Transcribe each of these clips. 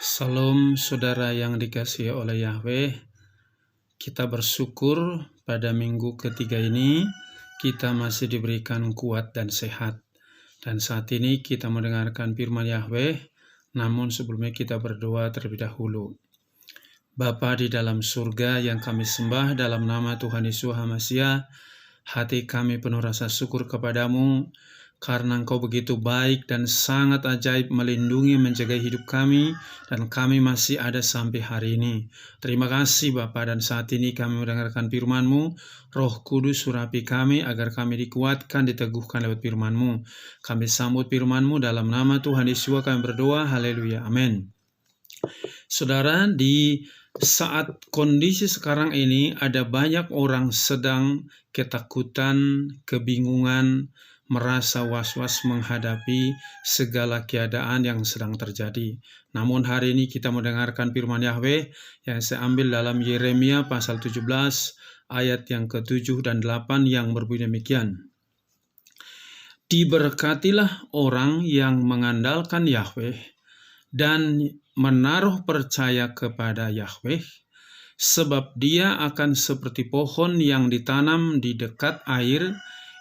Salam saudara yang dikasihi oleh Yahweh, kita bersyukur pada minggu ketiga ini kita masih diberikan kuat dan sehat. Dan saat ini kita mendengarkan firman Yahweh, namun sebelumnya kita berdoa terlebih dahulu. Bapa di dalam surga yang kami sembah dalam nama Tuhan Yesus HaMasiah, hati kami penuh rasa syukur kepadamu, karena Engkau begitu baik dan sangat ajaib melindungi menjaga hidup kami, dan kami masih ada sampai hari ini. Terima kasih Bapa, dan saat ini kami mendengarkan firman-Mu. Roh Kudus surapi kami agar kami dikuatkan, diteguhkan lewat firman-Mu. Kami sambut firman-Mu dalam nama Tuhan Yesus kami berdoa. Haleluya, amin. Saudara, di saat kondisi sekarang ini ada banyak orang sedang ketakutan, kebingungan, merasa was-was menghadapi segala keadaan yang sedang terjadi. Namun hari ini kita mendengarkan firman Yahweh yang saya ambil dalam Yeremia pasal 17 ayat yang ke-7 dan 8 yang berbunyi demikian. Diberkatilah orang yang mengandalkan Yahweh dan menaruh percaya kepada Yahweh, sebab dia akan seperti pohon yang ditanam di dekat air,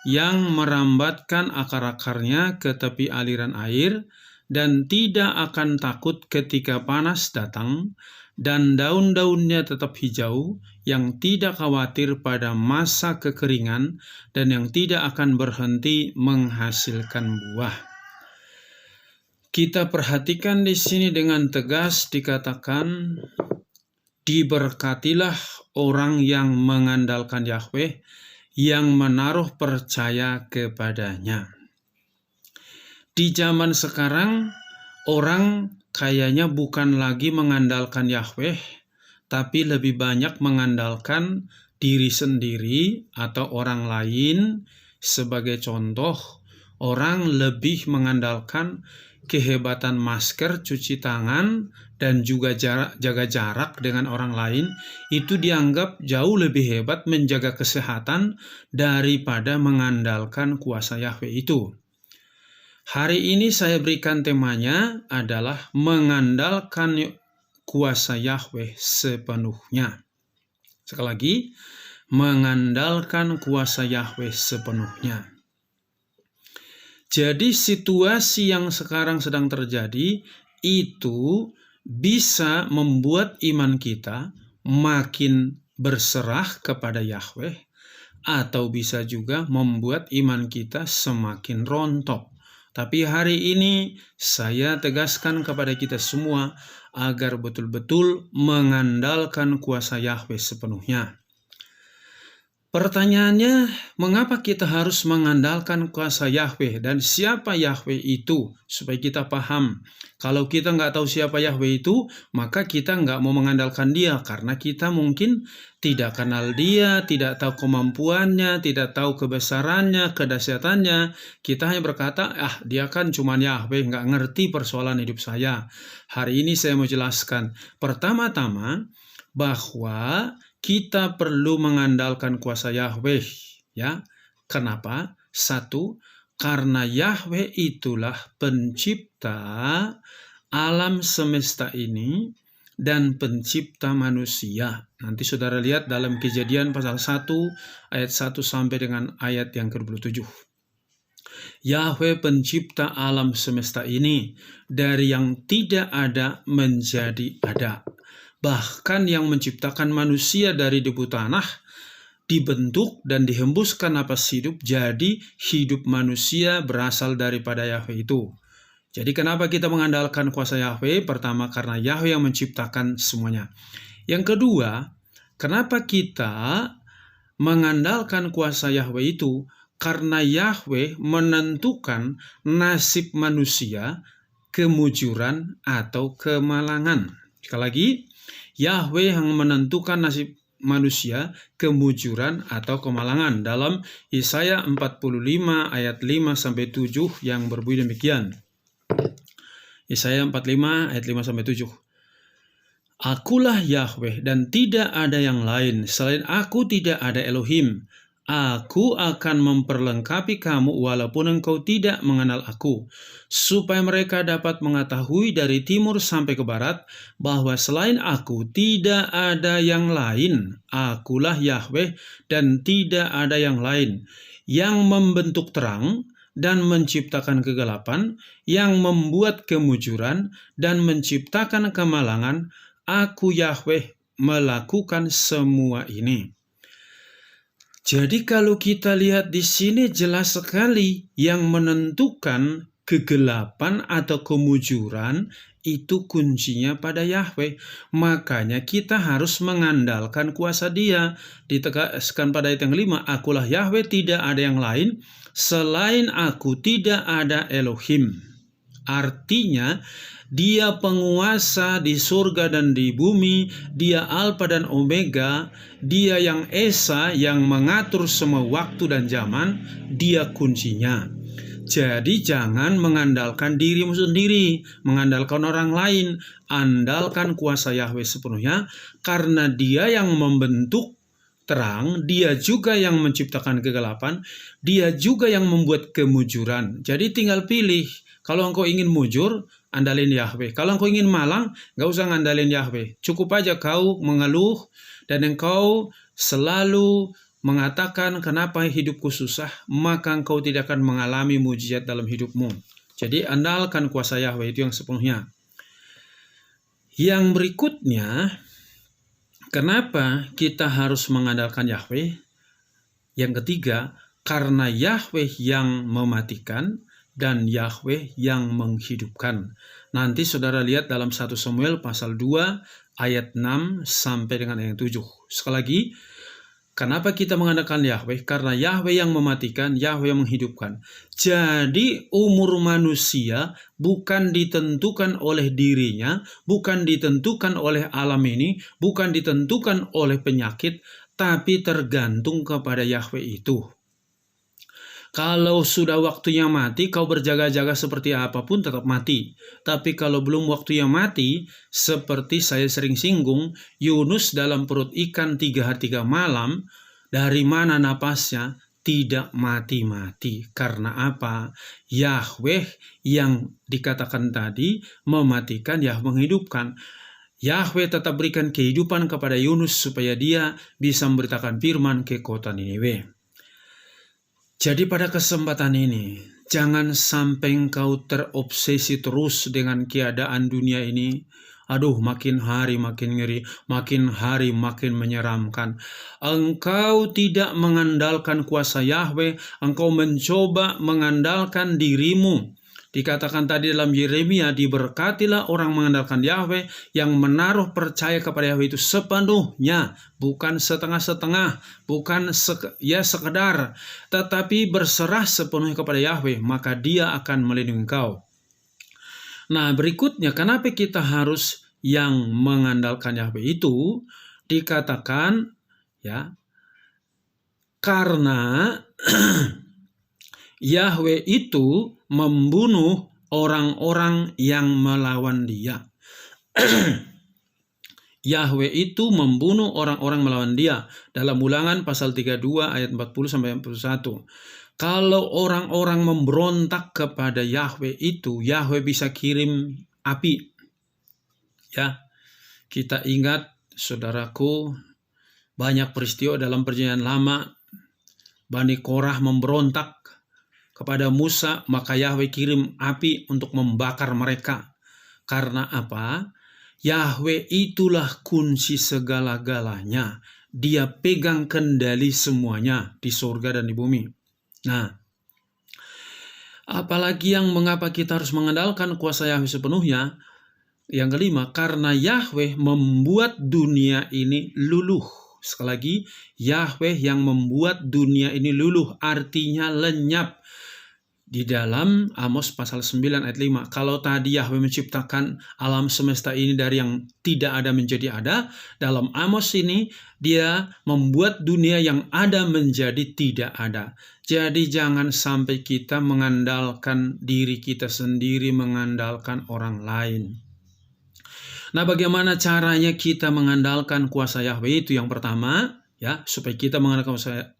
yang merambatkan akar-akarnya ke tepi aliran air, dan tidak akan takut ketika panas datang, dan daun-daunnya tetap hijau, yang tidak khawatir pada masa kekeringan, dan yang tidak akan berhenti menghasilkan buah. Kita perhatikan di sini dengan tegas dikatakan, diberkatilah orang yang mengandalkan Yahweh, yang menaruh percaya kepadanya. Di zaman sekarang, orang kayaknya bukan lagi mengandalkan Yahweh, tapi lebih banyak mengandalkan diri sendiri atau orang lain. Sebagai contoh, orang lebih mengandalkan kehebatan masker, cuci tangan, dan juga jaga jarak dengan orang lain. Itu dianggap jauh lebih hebat menjaga kesehatan daripada mengandalkan kuasa Yahweh itu. Hari ini saya berikan temanya adalah mengandalkan kuasa Yahweh sepenuhnya. Sekali lagi, mengandalkan kuasa Yahweh sepenuhnya. Jadi situasi yang sekarang sedang terjadi itu bisa membuat iman kita makin berserah kepada Yahweh, atau bisa juga membuat iman kita semakin rontok. Tapi hari ini saya tegaskan kepada kita semua agar betul-betul mengandalkan kuasa Yahweh sepenuhnya. Pertanyaannya, mengapa kita harus mengandalkan kuasa Yahweh dan siapa Yahweh itu? Supaya kita paham. Kalau kita nggak tahu siapa Yahweh itu, maka kita nggak mau mengandalkan dia. Karena kita mungkin tidak kenal dia, tidak tahu kemampuannya, tidak tahu kebesarannya, kedahsyatannya. Kita hanya berkata, dia kan cuma Yahweh, nggak ngerti persoalan hidup saya. Hari ini saya mau jelaskan. Pertama-tama, bahwa kita perlu mengandalkan kuasa Yahweh, ya. Kenapa? Satu, karena Yahweh itulah pencipta alam semesta ini dan pencipta manusia. Nanti saudara lihat dalam Kejadian pasal 1 ayat 1 sampai dengan ayat yang ke-27. Yahweh pencipta alam semesta ini dari yang tidak ada menjadi ada. Bahkan yang menciptakan manusia dari debu tanah, dibentuk dan dihembuskan napas hidup, jadi hidup manusia berasal daripada Yahweh itu. Jadi kenapa kita mengandalkan kuasa Yahweh? Pertama, karena Yahweh yang menciptakan semuanya. Yang kedua, kenapa kita mengandalkan kuasa Yahweh itu? Karena Yahweh menentukan nasib manusia, kemujuran atau kemalangan. Sekali lagi, Yahweh yang menentukan nasib manusia, kemujuran atau kemalangan. Dalam Yesaya 45 ayat 5-7 yang berbunyi demikian. Yesaya 45 ayat 5-7. Akulah Yahweh dan tidak ada yang lain. Selain aku tidak ada Elohim. Aku akan memperlengkapi kamu walaupun engkau tidak mengenal aku, supaya mereka dapat mengetahui dari timur sampai ke barat bahwa selain aku tidak ada yang lain. Akulah Yahweh dan tidak ada yang lain, yang membentuk terang dan menciptakan kegelapan, yang membuat kemujuran dan menciptakan kemalangan. Aku Yahweh melakukan semua ini. Jadi kalau kita lihat di sini jelas sekali yang menentukan kegelapan atau kemujuran itu kuncinya pada Yahweh. Makanya kita harus mengandalkan kuasa Dia. Ditegaskan pada ayat yang 5, akulah Yahweh, tidak ada yang lain. Selain aku tidak ada Elohim. Artinya Dia penguasa di surga dan di bumi, Dia Alfa dan Omega, Dia yang Esa, yang mengatur semua waktu dan zaman, Dia kuncinya. Jadi jangan mengandalkan dirimu sendiri, mengandalkan orang lain, andalkan kuasa Yahweh sepenuhnya, karena Dia yang membentuk terang, Dia juga yang menciptakan kegelapan, Dia juga yang membuat kemujuran. Jadi tinggal pilih. Kalau engkau ingin mujur, andalin Yahweh. Kalau engkau ingin malang, gak usah ngandalin Yahweh. Cukup aja kau mengeluh dan engkau selalu mengatakan kenapa hidupku susah, maka engkau tidak akan mengalami mujizat dalam hidupmu. Jadi andalkan kuasa Yahweh, itu yang sepenuhnya. Yang berikutnya, kenapa kita harus mengandalkan Yahweh? Yang ketiga, karena Yahweh yang mematikan dan Yahweh yang menghidupkan. Nanti saudara lihat dalam 1 Samuel pasal 2 ayat 6 sampai dengan ayat 7. Sekali lagi, kenapa kita mengandalkan Yahweh? Karena Yahweh yang mematikan, Yahweh yang menghidupkan. Jadi umur manusia bukan ditentukan oleh dirinya, bukan ditentukan oleh alam ini, bukan ditentukan oleh penyakit, tapi tergantung kepada Yahweh itu. Kalau sudah waktunya mati, kau berjaga-jaga seperti apapun tetap mati. Tapi kalau belum waktunya mati, seperti saya sering singgung, Yunus dalam perut ikan 3 hari 3 malam, dari mana napasnya? Tidak mati-mati. Karena apa? Yahweh yang dikatakan tadi mematikan, Yahweh menghidupkan. Yahweh tetap berikan kehidupan kepada Yunus supaya dia bisa memberitakan firman ke kota Niniwe. Jadi pada kesempatan ini, jangan sampai engkau terobsesi terus dengan keadaan dunia ini. Aduh, makin hari makin ngeri, makin hari makin menyeramkan. Engkau tidak mengandalkan kuasa Yahweh, engkau mencoba mengandalkan dirimu. Dikatakan tadi dalam Yeremia, diberkatilah orang mengandalkan Yahweh yang menaruh percaya kepada Yahweh itu sepenuhnya, bukan setengah-setengah, bukan sekedar, tetapi berserah sepenuhnya kepada Yahweh, maka Dia akan melindungi engkau. Nah, berikutnya, kenapa kita harus yang mengandalkan Yahweh itu? Dikatakan ya, karena Yahweh itu membunuh orang-orang yang melawan Dia. Yahweh itu membunuh orang-orang melawan Dia. Dalam Ulangan pasal 32 ayat 40 sampai 41. Kalau orang-orang memberontak kepada Yahweh itu, Yahweh bisa kirim api. Ya, kita ingat, saudaraku, banyak peristiwa dalam Perjanjian Lama. Bani Korah memberontak kepada Musa, maka Yahweh kirim api untuk membakar mereka. Karena apa? Yahweh itulah kunci segala-galanya. Dia pegang kendali semuanya di surga dan di bumi. Nah, apalagi yang mengapa kita harus mengandalkan kuasa Yahweh sepenuhnya? Yang kelima, karena Yahweh membuat dunia ini luluh. Sekali lagi, Yahweh yang membuat dunia ini luluh, artinya lenyap. Di dalam Amos pasal 9 ayat 5, kalau tadi Yahweh menciptakan alam semesta ini dari yang tidak ada menjadi ada, dalam Amos ini Dia membuat dunia yang ada menjadi tidak ada. Jadi jangan sampai kita mengandalkan diri kita sendiri, mengandalkan orang lain. Nah, bagaimana caranya kita mengandalkan kuasa Yahweh itu? Yang pertama, ya, supaya kita mengandalkan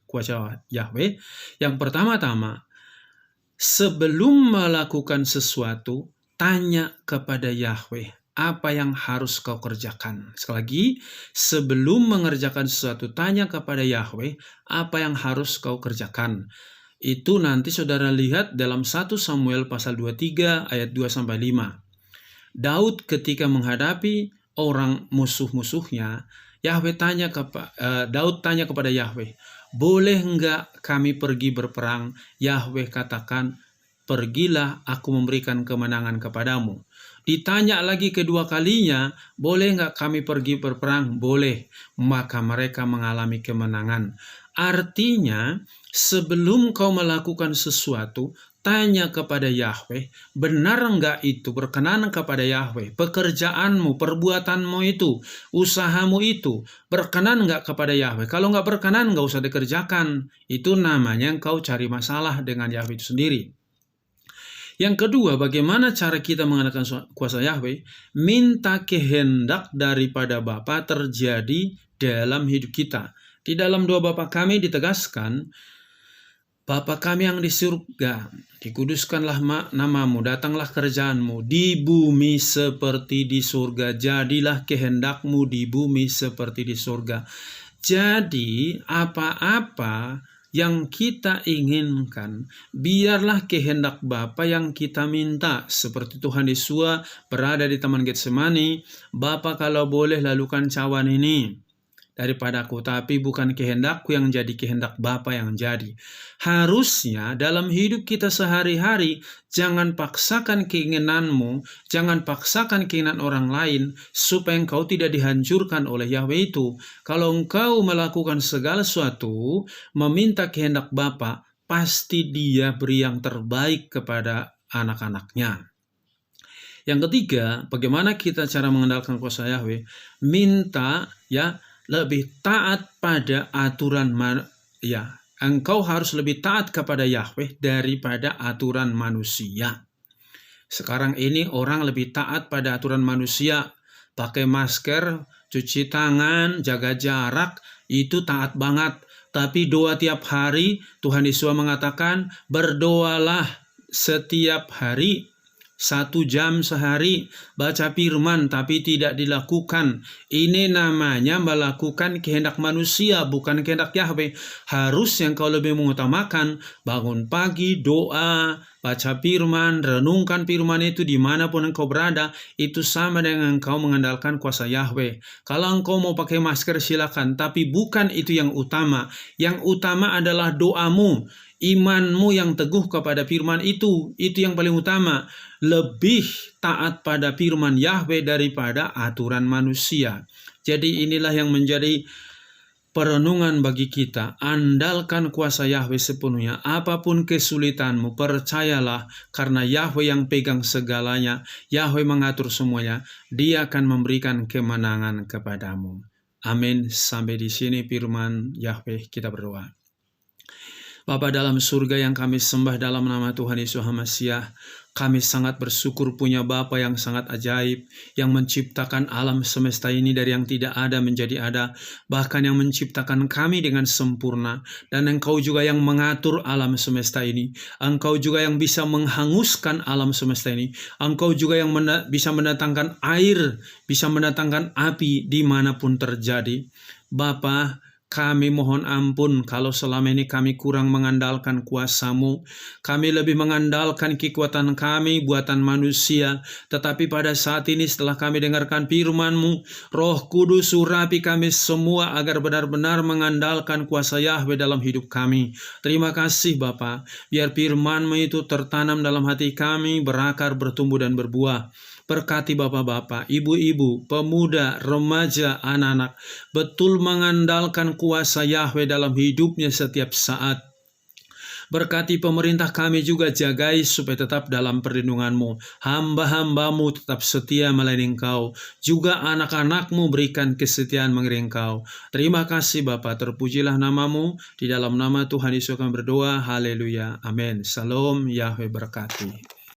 kuasa Yahweh? Yang pertama-tama, sebelum melakukan sesuatu, tanya kepada Yahweh, apa yang harus kau kerjakan? Sekali lagi, sebelum mengerjakan sesuatu, tanya kepada Yahweh, apa yang harus kau kerjakan? Itu nanti saudara lihat dalam 1 Samuel pasal 23 ayat 2-5. Daud ketika menghadapi orang musuh-musuhnya, Daud tanya kepada Yahweh, boleh enggak kami pergi berperang? Yahweh katakan, pergilah, aku memberikan kemenangan kepadamu. Ditanya lagi kedua kalinya, boleh enggak kami pergi berperang? Boleh. Maka mereka mengalami kemenangan. Artinya, sebelum kau melakukan sesuatu, tanya kepada Yahweh, benar enggak itu berkenan kepada Yahweh? Pekerjaanmu, perbuatanmu itu, usahamu itu, berkenan enggak kepada Yahweh? Kalau enggak berkenan, enggak usah dikerjakan. Itu namanya engkau cari masalah dengan Yahweh itu sendiri. Yang kedua, bagaimana cara kita mengandalkan kuasa Yahweh? Minta kehendak daripada Bapa terjadi dalam hidup kita. Di dalam doa Bapa kami ditegaskan, Bapa kami yang di surga, dikuduskanlah namamu, datanglah kerjaanmu di bumi seperti di surga. Jadilah kehendakmu di bumi seperti di surga. Jadi apa-apa yang kita inginkan, biarlah kehendak Bapa yang kita minta. Seperti Tuhan Yesus berada di Taman Getsemani, Bapa kalau boleh lakukan cawan ini daripadaku, tapi bukan kehendakku yang jadi, kehendak Bapa yang jadi. Harusnya dalam hidup kita sehari-hari, jangan paksakan keinginanmu, jangan paksakan keinginan orang lain, supaya engkau tidak dihancurkan oleh Yahweh itu. Kalau engkau melakukan segala sesuatu, meminta kehendak Bapa, pasti Dia beri yang terbaik kepada anak-anaknya. Yang ketiga, bagaimana kita cara mengandalkan kuasa Yahweh? Minta lebih taat pada aturan engkau harus lebih taat kepada Yahweh daripada aturan manusia. Sekarang ini orang lebih taat pada aturan manusia, pakai masker, cuci tangan, jaga jarak, itu taat banget. Tapi doa tiap hari, Tuhan Yesus mengatakan, berdoalah setiap hari, 1 jam sehari, baca firman tapi tidak dilakukan. Ini namanya melakukan kehendak manusia, bukan kehendak Yahweh. Harus yang kau lebih mengutamakan, bangun pagi, doa, baca firman, renungkan firman itu dimanapun engkau berada. Itu sama dengan engkau mengandalkan kuasa Yahweh. Kalau engkau mau pakai masker silakan, tapi bukan itu yang utama. Yang utama adalah doamu, imanmu yang teguh kepada firman itu yang paling utama. Lebih taat pada firman Yahweh daripada aturan manusia. Jadi inilah yang menjadi perenungan bagi kita. Andalkan kuasa Yahweh sepenuhnya. Apapun kesulitanmu, percayalah, karena Yahweh yang pegang segalanya, Yahweh mengatur semuanya, Dia akan memberikan kemenangan kepadamu. Amin. Sampai di sini firman Yahweh, kita berdoa. Bapa dalam surga yang kami sembah dalam nama Tuhan Yesus HaMasiah, kami sangat bersyukur punya Bapa yang sangat ajaib, yang menciptakan alam semesta ini dari yang tidak ada menjadi ada, bahkan yang menciptakan kami dengan sempurna. Dan Engkau juga yang mengatur alam semesta ini. Engkau juga yang bisa menghanguskan alam semesta ini. Engkau juga yang bisa mendatangkan air, bisa mendatangkan api dimanapun terjadi. Bapa, kami mohon ampun kalau selama ini kami kurang mengandalkan kuasa-Mu. Kami lebih mengandalkan kekuatan kami, buatan manusia. Tetapi pada saat ini setelah kami dengarkan firman-Mu, Roh Kudus urapi kami semua agar benar-benar mengandalkan kuasa Yahweh dalam hidup kami. Terima kasih Bapa. Biar firman-Mu itu tertanam dalam hati kami, berakar, bertumbuh dan berbuah. Berkati bapak-bapak, ibu-ibu, pemuda, remaja, anak-anak, betul mengandalkan kuasa Yahweh dalam hidupnya setiap saat. Berkati pemerintah kami juga, jagai supaya tetap dalam perlindungan-Mu. Hamba-hamba-Mu tetap setia melayani Engkau. Juga anak-anak-Mu berikan kesetiaan mengiring Engkau. Terima kasih Bapa, terpujilah nama-Mu. Di dalam nama Tuhan Yesus kami berdoa. Haleluya. Amin. Salam, Yahweh berkati.